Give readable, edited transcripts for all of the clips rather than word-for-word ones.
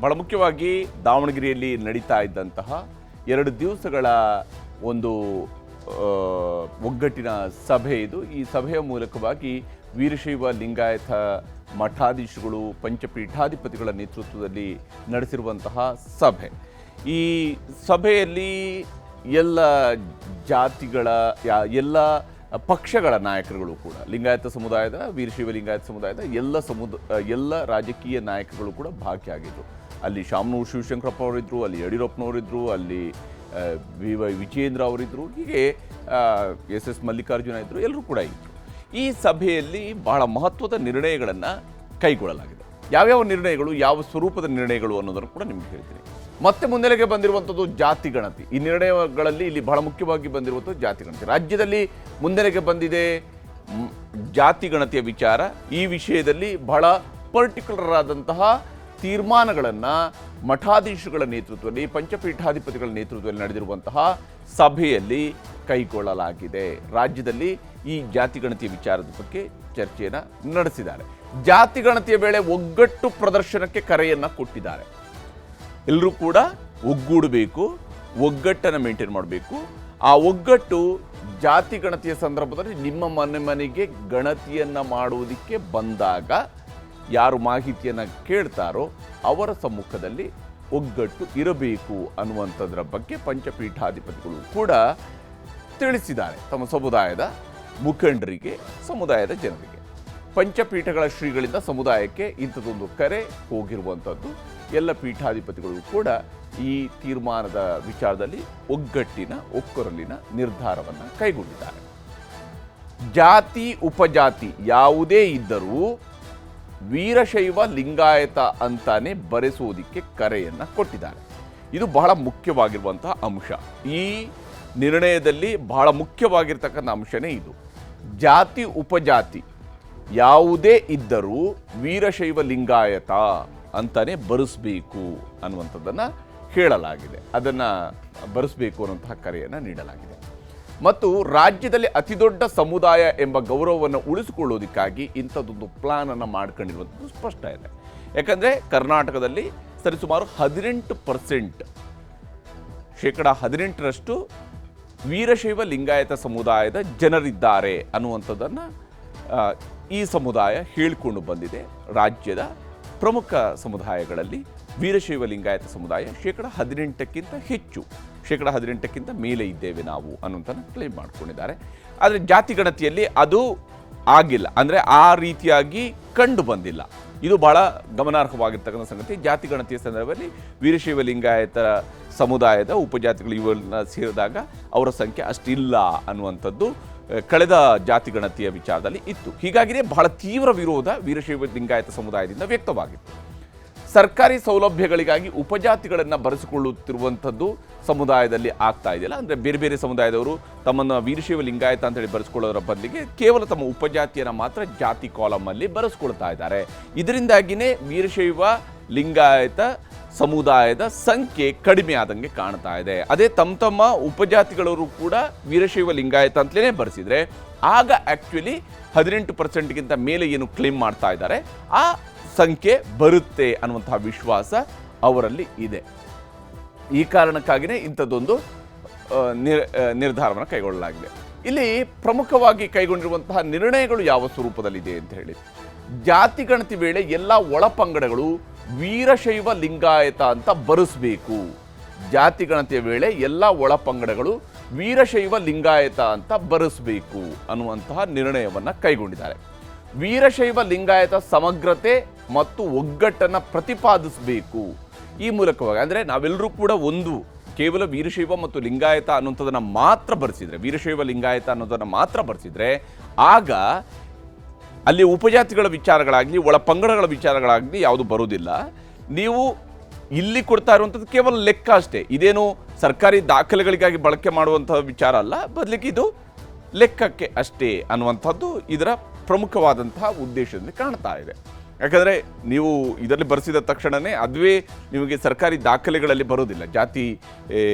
ಬಹಳ ಮುಖ್ಯವಾಗಿ ದಾವಣಗೆರೆಯಲ್ಲಿ ನಡೀತಾ ಇದ್ದಂತಹ 2 ದಿವಸಗಳ ಒಂದು ಒಗ್ಗಟ್ಟಿನ ಸಭೆ ಇದು. ಈ ಸಭೆಯ ಮೂಲಕವಾಗಿ ವೀರಶೈವ ಲಿಂಗಾಯತ ಮಠಾಧೀಶಗಳು ಪಂಚಪೀಠಾಧಿಪತಿಗಳ ನೇತೃತ್ವದಲ್ಲಿ ನಡೆಸಿರುವಂತಹ ಸಭೆ. ಈ ಸಭೆಯಲ್ಲಿ ಎಲ್ಲ ಜಾತಿಗಳ ಎಲ್ಲ ಪಕ್ಷಗಳ ನಾಯಕರುಗಳು ಕೂಡ, ಲಿಂಗಾಯತ ಸಮುದಾಯದ, ವೀರಶೈವ ಲಿಂಗಾಯತ ಸಮುದಾಯದ ಎಲ್ಲ ರಾಜಕೀಯ ನಾಯಕರುಗಳು ಕೂಡ ಭಾಗಿಯಾಗಿದ್ದರು. ಅಲ್ಲಿ ಶಾಮನೂರು ಶಿವಶಂಕರಪ್ಪ ಅವರಿದ್ದರು, ಅಲ್ಲಿ ಯಡಿಯೂರಪ್ಪನವರಿದ್ದರು, ಅಲ್ಲಿ ವಿ.ವೈ. ವಿಜಯೇಂದ್ರ ಅವರಿದ್ದರು, ಹೀಗೆ ಎಸ್ ಮಲ್ಲಿಕಾರ್ಜುನ ಇದ್ದರು, ಎಲ್ಲರೂ ಕೂಡ ಇದ್ದರು. ಈ ಸಭೆಯಲ್ಲಿ ಬಹಳ ಮಹತ್ವದ ನಿರ್ಣಯಗಳನ್ನು ಕೈಗೊಳ್ಳಲಾಗಿದೆ. ಯಾವ್ಯಾವ ನಿರ್ಣಯಗಳು, ಯಾವ ಸ್ವರೂಪದ ನಿರ್ಣಯಗಳು ಅನ್ನೋದನ್ನು ಕೂಡ ನಿಮ್ಗೆ ಹೇಳ್ತೀನಿ. ಮತ್ತೆ ಮುನ್ನೆಲೆಗೆ ಬಂದಿರುವಂಥದ್ದು ಜಾತಿ ಗಣತಿ. ಈ ನಿರ್ಣಯಗಳಲ್ಲಿ ಇಲ್ಲಿ ಬಹಳ ಮುಖ್ಯವಾಗಿ ಬಂದಿರುವಂಥದ್ದು ಜಾತಿ ಗಣತಿ. ರಾಜ್ಯದಲ್ಲಿ ಮುನ್ನೆಲೆಗೆ ಬಂದಿದೆ ಜಾತಿ ಗಣತಿಯ ವಿಚಾರ. ಈ ವಿಷಯದಲ್ಲಿ ಬಹಳ ಪರ್ಟಿಕ್ಯುಲರ್ ಆದಂತಹ ತೀರ್ಮಾನಗಳನ್ನು ಮಠಾಧೀಶಗಳ ನೇತೃತ್ವದಲ್ಲಿ, ಪಂಚಪೀಠಾಧಿಪತಿಗಳ ನೇತೃತ್ವದಲ್ಲಿ ನಡೆದಿರುವಂತಹ ಸಭೆಯಲ್ಲಿ ಕೈಗೊಳ್ಳಲಾಗಿದೆ. ರಾಜ್ಯದಲ್ಲಿ ಈ ಜಾತಿ ಗಣತಿಯ ವಿಚಾರದ ಬಗ್ಗೆ ಚರ್ಚೆಯನ್ನು ನಡೆಸಿದ್ದಾರೆ. ಜಾತಿ ಗಣತಿಯ ವೇಳೆ ಒಗ್ಗಟ್ಟು ಪ್ರದರ್ಶನಕ್ಕೆ ಕರೆಯನ್ನು ಕೊಟ್ಟಿದ್ದಾರೆ. ಎಲ್ಲರೂ ಕೂಡ ಒಗ್ಗೂಡಬೇಕು, ಒಗ್ಗಟ್ಟನ್ನು ಮೇಂಟೈನ್ ಮಾಡಬೇಕು. ಆ ಒಗ್ಗಟ್ಟು ಜಾತಿ ಗಣತಿಯ ಸಂದರ್ಭದಲ್ಲಿ ನಿಮ್ಮ ಮನೆಗೆ ಗಣತಿಯನ್ನು ಮಾಡುವುದಕ್ಕೆ ಬಂದಾಗ ಯಾರು ಮಾಹಿತಿಯನ್ನು ಕೇಳ್ತಾರೋ ಅವರ ಸಮ್ಮುಖದಲ್ಲಿ ಒಗ್ಗಟ್ಟು ಇರಬೇಕು ಅನ್ನುವಂಥದ್ರ ಬಗ್ಗೆ ಪಂಚಪೀಠಾಧಿಪತಿಗಳು ಕೂಡ ತಿಳಿಸಿದ್ದಾರೆ ತಮ್ಮ ಸಮುದಾಯದ ಮುಖಂಡರಿಗೆ, ಸಮುದಾಯದ ಜನರಿಗೆ. ಪಂಚಪೀಠಗಳ ಶ್ರೀಗಳಿಂದ ಸಮುದಾಯಕ್ಕೆ ಇಂಥದ್ದೊಂದು ಕರೆ ಹೋಗಿರುವಂಥದ್ದು. ಎಲ್ಲ ಪೀಠಾಧಿಪತಿಗಳು ಕೂಡ ಈ ತೀರ್ಮಾನದ ವಿಚಾರದಲ್ಲಿ ಒಕ್ಕೊರಲಿನ ನಿರ್ಧಾರವನ್ನು ಕೈಗೊಂಡಿದ್ದಾರೆ. ಜಾತಿ ಉಪಜಾತಿ ಯಾವುದೇ ಇದ್ದರೂ ವೀರಶೈವ ಲಿಂಗಾಯತ ಅಂತಾನೆ ಬರೆಸುವುದಕ್ಕೆ ಕರೆಯನ್ನು ಕೊಟ್ಟಿದ್ದಾರೆ. ಇದು ಬಹಳ ಮುಖ್ಯವಾಗಿರುವಂತಹ ಅಂಶ. ಈ ನಿರ್ಣಯದಲ್ಲಿ ಬಹಳ ಮುಖ್ಯವಾಗಿರ್ತಕ್ಕಂಥ ಅಂಶನೇ ಇದು. ಜಾತಿ ಉಪಜಾತಿ ಯಾವುದೇ ಇದ್ದರೂ ವೀರಶೈವ ಲಿಂಗಾಯತ ಅಂತಾನೆ ಬರೆಸಬೇಕು ಅನ್ನುವಂಥದ್ದನ್ನು ಹೇಳಲಾಗಿದೆ. ಅದನ್ನು ಬರೆಸಬೇಕು ಅನ್ನುವಂತಹ ಕರೆಯನ್ನು ನೀಡಲಾಗಿದೆ. ಮತ್ತು ರಾಜ್ಯದಲ್ಲಿ ಅತಿದೊಡ್ಡ ಸಮುದಾಯ ಎಂಬ ಗೌರವವನ್ನು ಉಳಿಸಿಕೊಳ್ಳೋದಕ್ಕಾಗಿ ಇಂಥದ್ದೊಂದು ಪ್ಲಾನನ್ನು ಮಾಡ್ಕೊಂಡಿರುವಂಥದ್ದು ಸ್ಪಷ್ಟ ಇದೆ. ಯಾಕಂದರೆ ಕರ್ನಾಟಕದಲ್ಲಿ ಸರಿಸುಮಾರು 18% 18% ವೀರಶೈವ ಲಿಂಗಾಯತ ಸಮುದಾಯದ ಜನರಿದ್ದಾರೆ ಅನ್ನುವಂಥದ್ದನ್ನು ಈ ಸಮುದಾಯ ಹೇಳಿಕೊಂಡು ಬಂದಿದೆ. ರಾಜ್ಯದ ಪ್ರಮುಖ ಸಮುದಾಯಗಳಲ್ಲಿ ವೀರಶೈವ ಲಿಂಗಾಯತ ಸಮುದಾಯ 18%ಕ್ಕಿಂತ ಹೆಚ್ಚು, 18%ಕ್ಕಿಂತ ಮೇಲೆ ಇದ್ದೇವೆ ನಾವು ಅನ್ನುವಂಥನ್ನು ಕ್ಲೇಮ್ ಮಾಡ್ಕೊಂಡಿದ್ದಾರೆ. ಆದರೆ ಜಾತಿ ಗಣತಿಯಲ್ಲಿ ಅದು ಆಗಿಲ್ಲ, ಅಂದರೆ ಆ ರೀತಿಯಾಗಿ ಕಂಡು ಬಂದಿಲ್ಲ. ಇದು ಬಹಳ ಗಮನಾರ್ಹವಾಗಿರ್ತಕ್ಕಂಥ ಸಂಗತಿ. ಜಾತಿ ಗಣತಿಯ ಸಂದರ್ಭದಲ್ಲಿ ವೀರಶೈವ ಲಿಂಗಾಯತ ಸಮುದಾಯದ ಉಪಜಾತಿಗಳು ಇವೆಲ್ಲ ಸೇರಿದಾಗ ಅವರ ಸಂಖ್ಯೆ ಅಷ್ಟಿಲ್ಲ ಅನ್ನುವಂಥದ್ದು ಕಳೆದ ಜಾತಿ ಗಣತಿಯ ವಿಚಾರದಲ್ಲಿ ಇತ್ತು. ಹೀಗಾಗಿಯೇ ಬಹಳ ತೀವ್ರ ವಿರೋಧ ವೀರಶೈವ ಲಿಂಗಾಯತ ಸಮುದಾಯದಿಂದ ವ್ಯಕ್ತವಾಗಿತ್ತು. ಸರ್ಕಾರಿ ಸೌಲಭ್ಯಗಳಿಗಾಗಿ ಉಪಜಾತಿಗಳನ್ನು ಬರೆಸಿಕೊಳ್ಳುತ್ತಿರುವಂಥದ್ದು ಸಮುದಾಯದಲ್ಲಿ ಆಗ್ತಾ ಇದೆಯಲ್ಲ, ಅಂದರೆ ಬೇರೆ ಬೇರೆ ಸಮುದಾಯದವರು ತಮ್ಮನ್ನು ವೀರಶೈವ ಲಿಂಗಾಯತ ಅಂತೇಳಿ ಬರೆಸ್ಕೊಳ್ಳೋದ್ರ ಬದಲಿಗೆ ಕೇವಲ ತಮ್ಮ ಉಪಜಾತಿಯನ್ನು ಮಾತ್ರ ಜಾತಿ ಕಾಲಮಲ್ಲಿ ಬರೆಸ್ಕೊಳ್ತಾ ಇದ್ದಾರೆ. ಇದರಿಂದಾಗಿಯೇ ವೀರಶೈವ ಲಿಂಗಾಯತ ಸಮುದಾಯದ ಸಂಖ್ಯೆ ಕಡಿಮೆ ಆದಂಗೆ ಕಾಣ್ತಾ ಇದೆ. ಅದೇ ತಮ್ಮ ಉಪಜಾತಿಗಳವರು ಕೂಡ ವೀರಶೈವ ಲಿಂಗಾಯತ ಅಂತಲೇ ಬರೆಸಿದ್ರೆ ಆಗ ಆ್ಯಕ್ಚುಲಿ 18%ಗಿಂತ ಮೇಲೆ ಏನು ಕ್ಲೇಮ್ ಮಾಡ್ತಾ ಇದ್ದಾರೆ ಆ ಸಂಖ್ಯೆ ಬರುತ್ತೆ ಅನ್ನುವಂತಹ ವಿಶ್ವಾಸ ಅವರಲ್ಲಿ ಇದೆ. ಈ ಕಾರಣಕ್ಕಾಗಿಯೇ ಇಂಥದ್ದೊಂದು ನಿರ್ಧಾರವನ್ನು ಕೈಗೊಳ್ಳಲಾಗಿದೆ. ಇಲ್ಲಿ ಪ್ರಮುಖವಾಗಿ ಕೈಗೊಂಡಿರುವಂತಹ ನಿರ್ಣಯಗಳು ಯಾವ ಸ್ವರೂಪದಲ್ಲಿದೆ ಅಂತ ಹೇಳಿ, ಜಾತಿ ಗಣತಿ ವೇಳೆ ಎಲ್ಲ ಒಳಪಂಗಡಗಳು ವೀರಶೈವ ಲಿಂಗಾಯತ ಅಂತ ಬರೆಸಬೇಕು. ಜಾತಿ ಗಣತಿಯ ವೇಳೆ ಎಲ್ಲ ಒಳಪಂಗಡಗಳು ವೀರಶೈವ ಲಿಂಗಾಯತ ಅಂತ ಬರೆಸಬೇಕು ಅನ್ನುವಂತಹ ನಿರ್ಣಯವನ್ನು ಕೈಗೊಂಡಿದ್ದಾರೆ. ವೀರಶೈವ ಲಿಂಗಾಯತ ಸಮಗ್ರತೆ ಮತ್ತು ಒಗ್ಗಟ್ಟನ್ನು ಪ್ರತಿಪಾದಿಸಬೇಕು. ಈ ಮೂಲಕವಾಗಿ ಅಂದರೆ ನಾವೆಲ್ಲರೂ ಕೂಡ ಒಂದು, ಕೇವಲ ವೀರಶೈವ ಮತ್ತು ಲಿಂಗಾಯತ ಅನ್ನುವಂಥದ್ದನ್ನು ಮಾತ್ರ ಬರೆಸಿದರೆ, ವೀರಶೈವ ಲಿಂಗಾಯತ ಅನ್ನೋದನ್ನು ಮಾತ್ರ ಬರೆಸಿದರೆ ಆಗ ಅಲ್ಲಿ ಉಪಜಾತಿಗಳ ವಿಚಾರಗಳಾಗಲಿ ಒಳ ಪಂಗಡಗಳ ವಿಚಾರಗಳಾಗಲಿ ಯಾವುದು ಬರುವುದಿಲ್ಲ. ನೀವು ಇಲ್ಲಿ ಕೊಡ್ತಾ ಇರುವಂಥದ್ದು ಕೇವಲ ಲೆಕ್ಕ ಅಷ್ಟೇ. ಇದೇನು ಸರ್ಕಾರಿ ದಾಖಲೆಗಳಿಗಾಗಿ ಬಳಕೆ ಮಾಡುವಂಥ ವಿಚಾರ ಅಲ್ಲ, ಬದಲಿಗೆ ಇದು ಲೆಕ್ಕಕ್ಕೆ ಅಷ್ಟೇ ಅನ್ನುವಂಥದ್ದು ಇದರ ಪ್ರಮುಖವಾದಂತಹ ಉದ್ದೇಶದಿಂದ ಕಾಣ್ತಾ ಇದೆ. ಯಾಕಂದರೆ ನೀವು ಇದರಲ್ಲಿ ಬರೆಸಿದ ತಕ್ಷಣವೇ ಅದುವೇ ನಿಮಗೆ ಸರ್ಕಾರಿ ದಾಖಲೆಗಳಲ್ಲಿ ಬರೋದಿಲ್ಲ, ಜಾತಿ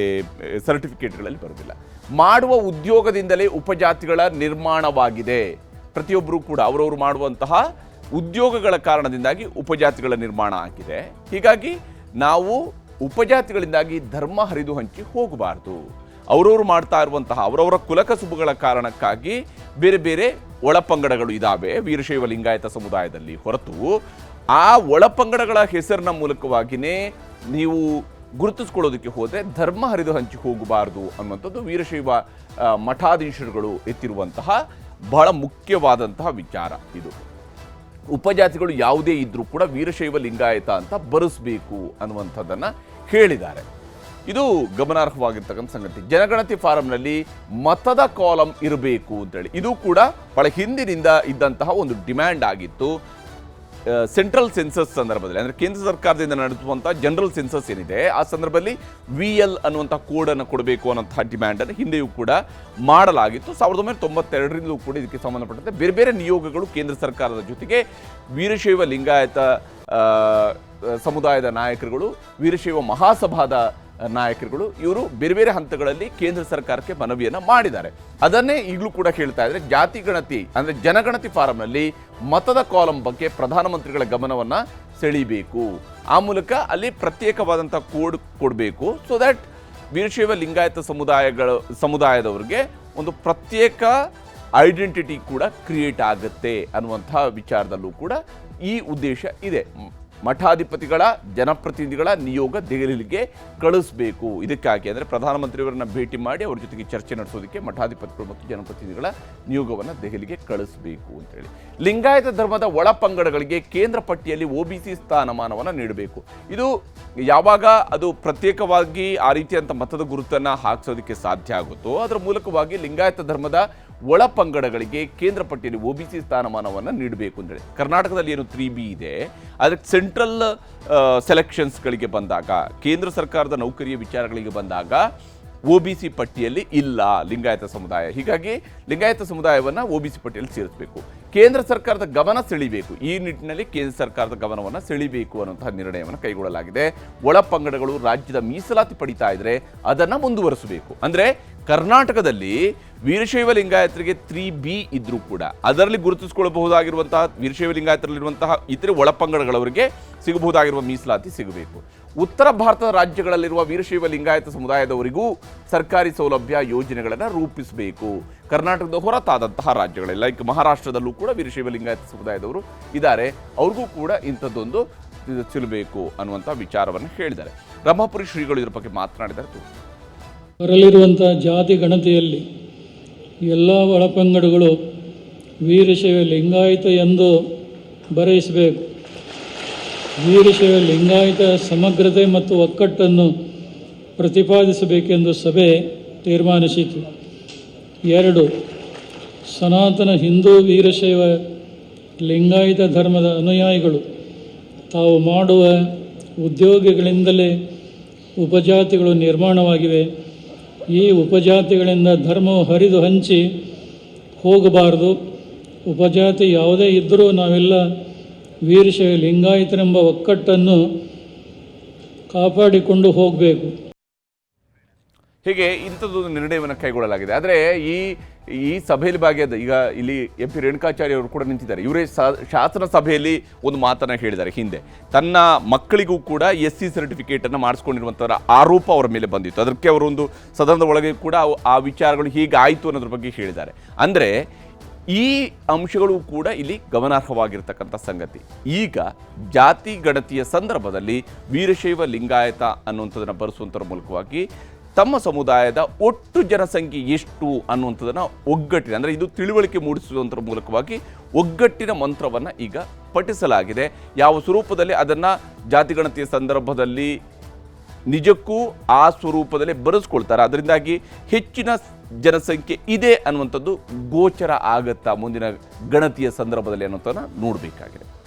ಸರ್ಟಿಫಿಕೇಟ್ಗಳಲ್ಲಿ ಬರೋದಿಲ್ಲ. ಮಾಡುವ ಉದ್ಯೋಗದಿಂದಲೇ ಉಪಜಾತಿಗಳ ನಿರ್ಮಾಣವಾಗಿದೆ. ಪ್ರತಿಯೊಬ್ಬರೂ ಕೂಡ ಅವರವರು ಮಾಡುವಂತಹ ಉದ್ಯೋಗಗಳ ಕಾರಣದಿಂದಾಗಿ ಉಪಜಾತಿಗಳ ನಿರ್ಮಾಣ ಆಗಿದೆ. ಹೀಗಾಗಿ ನಾವು ಉಪಜಾತಿಗಳಿಂದಾಗಿ ಧರ್ಮ ಹರಿದು ಹಂಚಿ ಹೋಗಬಾರ್ದು. ಅವರವರು ಮಾಡ್ತಾ ಇರುವಂತಹ ಅವರವರ ಕುಲಕಸುಬುಗಳ ಕಾರಣಕ್ಕಾಗಿ ಬೇರೆ ಬೇರೆ ಒಳಪಂಗಡಗಳು ಇದ್ದಾವೆ ವೀರಶೈವ ಲಿಂಗಾಯತ ಸಮುದಾಯದಲ್ಲಿ. ಹೊರತು ಆ ಒಳಪಂಗಡಗಳ ಹೆಸರಿನ ಮೂಲಕವಾಗಿಯೇ ನೀವು ಗುರುತಿಸ್ಕೊಳ್ಳೋದಕ್ಕೆ ಹೋದರೆ ಧರ್ಮ ಹರಿದು ಹಂಚಿ ಹೋಗಬಾರ್ದು ಅನ್ನುವಂಥದ್ದು ವೀರಶೈವ ಮಠಾಧೀಶರುಗಳು ಎತ್ತಿರುವಂತಹ ಬಹಳ ಮುಖ್ಯವಾದಂತಹ ವಿಚಾರ. ಇದು ಉಪಜಾತಿಗಳು ಯಾವುದೇ ಇದ್ರೂ ಕೂಡ ವೀರಶೈವ ಲಿಂಗಾಯತ ಅಂತ ಬರೆಸಬೇಕು ಅನ್ನುವಂಥದ್ದನ್ನು ಹೇಳಿದ್ದಾರೆ. ಇದು ಗಮನಾರ್ಹವಾಗಿರ್ತಕ್ಕಂಥ ಸಂಗತಿ. ಜನಗಣತಿ ಫಾರಂನಲ್ಲಿ ಮತದ ಕಾಲಂ ಇರಬೇಕು ಅಂತೇಳಿ ಇದು ಕೂಡ ಬಹಳ ಹಿಂದಿನಿಂದ ಇದ್ದಂತಹ ಒಂದು ಡಿಮ್ಯಾಂಡ್ ಆಗಿತ್ತು. ಸೆಂಟ್ರಲ್ ಸೆನ್ಸಸ್ ಸಂದರ್ಭದಲ್ಲಿ, ಅಂದರೆ ಕೇಂದ್ರ ಸರ್ಕಾರದಿಂದ ನಡೆಸುವಂಥ ಜನರಲ್ ಸೆನ್ಸಸ್ ಏನಿದೆ ಆ ಸಂದರ್ಭದಲ್ಲಿ VL ಅನ್ನುವಂಥ ಕೋಡನ್ನು ಕೊಡಬೇಕು ಅನ್ನೋಂಥ ಡಿಮ್ಯಾಂಡನ್ನು ಹಿಂದೆಯೂ ಕೂಡ ಮಾಡಲಾಗಿತ್ತು. 1992ರಿಂದಲೂ ಕೂಡ ಇದಕ್ಕೆ ಸಂಬಂಧಪಟ್ಟಂತೆ ಬೇರೆ ಬೇರೆ ನಿಯೋಗಗಳು ಕೇಂದ್ರ ಸರ್ಕಾರದ ಜೊತೆಗೆ ವೀರಶೈವ ಲಿಂಗಾಯತ ಸಮುದಾಯದ ನಾಯಕರುಗಳು, ವೀರಶೈವ ಮಹಾಸಭಾದ ನಾಯಕರುಗಳು ಇವರು ಬೇರೆ ಬೇರೆ ಹಂತಗಳಲ್ಲಿ ಕೇಂದ್ರ ಸರ್ಕಾರಕ್ಕೆ ಮನವಿಯನ್ನು ಮಾಡಿದ್ದಾರೆ. ಅದನ್ನೇ ಈಗಲೂ ಕೂಡ ಹೇಳ್ತಾ ಇದ್ದಾರೆ. ಜಾತಿ ಗಣತಿ ಅಂದರೆ ಜನಗಣತಿ ಫಾರಂನಲ್ಲಿ ಮತದ ಕಾಲಂ ಬಗ್ಗೆ ಪ್ರಧಾನಮಂತ್ರಿಗಳ ಗಮನವನ್ನು ಸೆಳೀಬೇಕು. ಆ ಮೂಲಕ ಅಲ್ಲಿ ಪ್ರತ್ಯೇಕವಾದಂಥ ಕೋಡ್ ಕೊಡಬೇಕು. ಸೊ ದ್ಯಾಟ್ ವೀರಶೈವ ಲಿಂಗಾಯತ ಸಮುದಾಯದವರಿಗೆ ಒಂದು ಪ್ರತ್ಯೇಕ ಐಡೆಂಟಿಟಿ ಕೂಡ ಕ್ರಿಯೇಟ್ ಆಗುತ್ತೆ ಅನ್ನುವಂಥ ವಿಚಾರದಲ್ಲೂ ಕೂಡ ಈ ಉದ್ದೇಶ ಇದೆ. ಮಠಾಧಿಪತಿಗಳ ಜನಪ್ರತಿನಿಧಿಗಳ ನಿಯೋಗ ದೆಹಲಿಗೆ ಕಳಿಸಬೇಕು. ಇದಕ್ಕಾಗಿ ಅಂದರೆ ಪ್ರಧಾನಮಂತ್ರಿಯವರನ್ನ ಭೇಟಿ ಮಾಡಿ ಅವ್ರ ಜೊತೆಗೆ ಚರ್ಚೆ ನಡೆಸೋದಕ್ಕೆ ಮಠಾಧಿಪತಿಗಳು ಮತ್ತು ಜನಪ್ರತಿನಿಧಿಗಳ ನಿಯೋಗವನ್ನು ದೆಹಲಿಗೆ ಕಳಿಸಬೇಕು ಅಂತೇಳಿ. ಲಿಂಗಾಯತ ಧರ್ಮದ ಒಳಪಂಗಡಗಳಿಗೆ ಕೇಂದ್ರ ಪಟ್ಟಿಯಲ್ಲಿ OBC ಸ್ಥಾನಮಾನವನ್ನು ನೀಡಬೇಕು. ಇದು ಯಾವಾಗ ಅದು ಪ್ರತ್ಯೇಕವಾಗಿ ಆ ರೀತಿಯಂಥ ಮತದ ಗುರುತನ್ನು ಹಾಕಿಸೋದಕ್ಕೆ ಸಾಧ್ಯ ಆಗುತ್ತೋ ಅದರ ಮೂಲಕವಾಗಿ ಲಿಂಗಾಯತ ಧರ್ಮದ ಒಳಪಂಗಡಗಳಿಗೆ ಕೇಂದ್ರ ಪಟ್ಟಿಯಲ್ಲಿ OBC ಸ್ಥಾನಮಾನವನ್ನು ನೀಡಬೇಕು ಅಂತೇಳಿ. ಕರ್ನಾಟಕದಲ್ಲಿ ಏನು 3B ಇದೆ ಅದಕ್ಕೆ ಸೆಂಟ್ರಲ್ ಸೆಲೆಕ್ಷನ್ಸ್ಗಳಿಗೆ ಬಂದಾಗ, ಕೇಂದ್ರ ಸರ್ಕಾರದ ನೌಕರಿಯ ವಿಚಾರಗಳಿಗೆ ಬಂದಾಗ OBC ಪಟ್ಟಿಯಲ್ಲಿ ಇಲ್ಲ ಲಿಂಗಾಯತ ಸಮುದಾಯ. ಹೀಗಾಗಿ ಲಿಂಗಾಯತ ಸಮುದಾಯವನ್ನು OBC ಪಟ್ಟಿಯಲ್ಲಿ ಸೇರಿಸಬೇಕು. ಕೇಂದ್ರ ಸರ್ಕಾರದ ಗಮನ ಸೆಳೀಬೇಕು. ಈ ನಿಟ್ಟಿನಲ್ಲಿ ಕೇಂದ್ರ ಸರ್ಕಾರದ ಗಮನವನ್ನು ಸೆಳೀಬೇಕು ಅನ್ನುವಂತಹ ನಿರ್ಣಯವನ್ನು ಕೈಗೊಳ್ಳಲಾಗಿದೆ. ಒಳಪಂಗಡಗಳು ರಾಜ್ಯದ ಮೀಸಲಾತಿ ಪಡಿತಾ ಇದ್ರೆ ಅದನ್ನು ಮುಂದುವರಿಸಬೇಕು. ಅಂದರೆ ಕರ್ನಾಟಕದಲ್ಲಿ ವೀರಶೈವ ಲಿಂಗಾಯತರಿಗೆ 3B ಇದ್ರೂ ಕೂಡ ಅದರಲ್ಲಿ ಗುರುತಿಸಿಕೊಳ್ಳಬಹುದಾಗಿರುವಂತಹ ವೀರಶೈವ ಲಿಂಗಾಯತರಲ್ಲಿರುವಂತಹ ಇತರೆ ಒಳಪಂಗಡಗಳವರಿಗೆ ಸಿಗಬಹುದಾಗಿರುವ ಮೀಸಲಾತಿ ಸಿಗಬೇಕು. ಉತ್ತರ ಭಾರತದ ರಾಜ್ಯಗಳಲ್ಲಿರುವ ವೀರಶೈವ ಲಿಂಗಾಯತ ಸಮುದಾಯದವರಿಗೂ ಸರ್ಕಾರಿ ಸೌಲಭ್ಯ ಯೋಜನೆಗಳನ್ನು ರೂಪಿಸಬೇಕು. ಕರ್ನಾಟಕದ ಹೊರತಾದಂತಹ ರಾಜ್ಯಗಳಲ್ಲಿ ಲೈಕ್ ಮಹಾರಾಷ್ಟ್ರದಲ್ಲೂ ಕೂಡ ವೀರಶೈವ ಲಿಂಗಾಯತ ಸಮುದಾಯದವರು ಇದ್ದಾರೆ, ಅವ್ರಿಗೂ ಕೂಡ ಇಂಥದ್ದೊಂದು ಸಿಗಬೇಕು ಅನ್ನುವಂಥ ವಿಚಾರವನ್ನು ಹೇಳಿದ್ದಾರೆ. ಬ್ರಹ್ಮಪುರಿ ಶ್ರೀಗಳು ಇದರ ಬಗ್ಗೆ ಮಾತನಾಡಿದ್ದಾರೆ. ಬರಲಿರುವಂಥ ಜಾತಿ ಗಣತಿಯಲ್ಲಿ ಎಲ್ಲ ಒಳಪಂಗಡಗಳು ವೀರಶೈವ ಲಿಂಗಾಯತ ಎಂದು ಬರೆಯಿಸಬೇಕು. ವೀರಶೈವ ಲಿಂಗಾಯತ ಸಮಗ್ರತೆ ಮತ್ತು ಒಕ್ಕಟ್ಟನ್ನು ಪ್ರತಿಪಾದಿಸಬೇಕೆಂದು ಸಭೆ ತೀರ್ಮಾನಿಸಿತು. 2. ಸನಾತನ ಹಿಂದೂ ವೀರಶೈವ ಲಿಂಗಾಯತ ಧರ್ಮದ ಅನುಯಾಯಿಗಳು ತಾವು ಮಾಡುವ ಉದ್ಯೋಗಗಳಿಂದಲೇ ಉಪಜಾತಿಗಳು ನಿರ್ಮಾಣವಾಗಿವೆ. ಈ ಉಪಜಾತಿಗಳಿಂದ ಧರ್ಮವು ಹರಿದು ಹಂಚಿ ಹೋಗಬಾರದು. ಉಪಜಾತಿ ಯಾವುದೇ ಇದ್ದರೂ ನಾವೆಲ್ಲ ವೀರಶೈವ ಲಿಂಗಾಯತರೆಂಬ ಒಕ್ಕಟ್ಟನ್ನು ಕಾಪಾಡಿಕೊಂಡು ಹೋಗಬೇಕು. ಹೀಗೆ ಇಂಥದ್ದೊಂದು ನಿರ್ಣಯವನ್ನು ಕೈಗೊಳ್ಳಲಾಗಿದೆ. ಆದರೆ ಈ ಸಭೆಯಲ್ಲಿ ಭಾಗಿಯಾದ ಈಗ ಇಲ್ಲಿ MP ರೇಣುಕಾಚಾರ್ಯ ಅವರು ಕೂಡ ನಿಂತಿದ್ದಾರೆ. ಇವರೇ ಶಾಸನ ಸಭೆಯಲ್ಲಿ ಒಂದು ಮಾತನ್ನು ಹೇಳಿದ್ದಾರೆ. ಹಿಂದೆ ತನ್ನ ಮಕ್ಕಳಿಗೂ ಕೂಡ SC ಸರ್ಟಿಫಿಕೇಟನ್ನು ಮಾಡಿಸ್ಕೊಂಡಿರುವಂಥವರ ಆರೋಪ ಅವರ ಮೇಲೆ ಬಂದಿತ್ತು. ಅದಕ್ಕೆ ಅವರೊಂದು ಸದನದ ಒಳಗೆ ಕೂಡ ಆ ವಿಚಾರಗಳು ಹೀಗಾಯಿತು ಅನ್ನೋದ್ರ ಬಗ್ಗೆ ಹೇಳಿದ್ದಾರೆ. ಅಂದರೆ ಈ ಅಂಶಗಳು ಕೂಡ ಇಲ್ಲಿ ಗಮನಾರ್ಹವಾಗಿರ್ತಕ್ಕಂಥ ಸಂಗತಿ. ಈಗ ಜಾತಿ ಗಣತಿಯ ಸಂದರ್ಭದಲ್ಲಿ ವೀರಶೈವ ಲಿಂಗಾಯತ ಅನ್ನುವಂಥದ್ದನ್ನು ಬರೆಸುವಂಥರ ಮೂಲಕವಾಗಿ ತಮ್ಮ ಸಮುದಾಯದ ಒಟ್ಟು ಜನಸಂಖ್ಯೆ ಎಷ್ಟು ಅನ್ನುವಂಥದ್ದನ್ನು ಒಗ್ಗಟ್ಟಿನ, ಅಂದರೆ ಇದು ತಿಳುವಳಿಕೆ ಮೂಡಿಸುವಂಥರ ಮೂಲಕವಾಗಿ ಒಗ್ಗಟ್ಟಿನ ಮಂತ್ರವನ್ನು ಈಗ ಪಠಿಸಲಾಗಿದೆ. ಯಾವ ಸ್ವರೂಪದಲ್ಲಿ ಅದನ್ನು ಜಾತಿಗಣತಿಯ ಸಂದರ್ಭದಲ್ಲಿ ನಿಜಕ್ಕೂ ಆ ಸ್ವರೂಪದಲ್ಲಿ ಬರೆಸ್ಕೊಳ್ತಾರೆ, ಅದರಿಂದಾಗಿ ಹೆಚ್ಚಿನ ಜನಸಂಖ್ಯೆ ಇದೆ ಅನ್ನುವಂಥದ್ದು ಗೋಚರ ಆಗತ್ತಾ ಮುಂದಿನ ಗಣತಿಯ ಸಂದರ್ಭದಲ್ಲಿ ಅನ್ನೋದನ್ನು ನೋಡಬೇಕಾಗಿದೆ.